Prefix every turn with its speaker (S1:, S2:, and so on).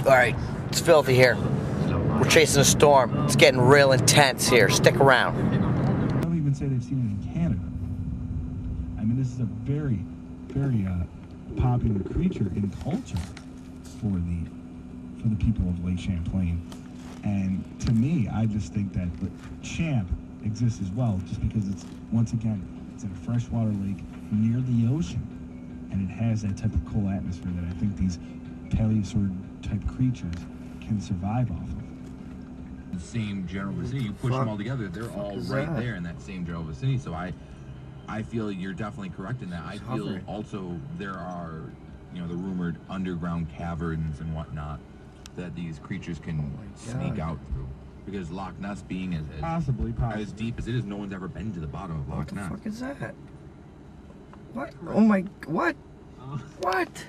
S1: Alright, it's filthy here. We're chasing a storm. It's getting real intense here. Stick around.
S2: Some even say they've seen it in Canada. I mean, this is a very, very popular creature in culture for the people of Lake Champlain. And to me, I just think that Champ exists as well, just because it's, once again, it's in a freshwater lake near the ocean, and it has that type of cool atmosphere that I think these paleosaurid type creatures can survive off of.
S3: The same general vicinity, you push them all together, they're all right there in that same general vicinity. So I feel you're definitely correct in that. I feel also there are, you know, the rumored underground caverns and whatnot that these creatures can sneak out through. Because Loch Ness being as
S2: Possibly.
S3: as deep as it is, no one's ever been to the bottom of Loch Ness.
S1: What the fuck is that? What? Oh my... What? What?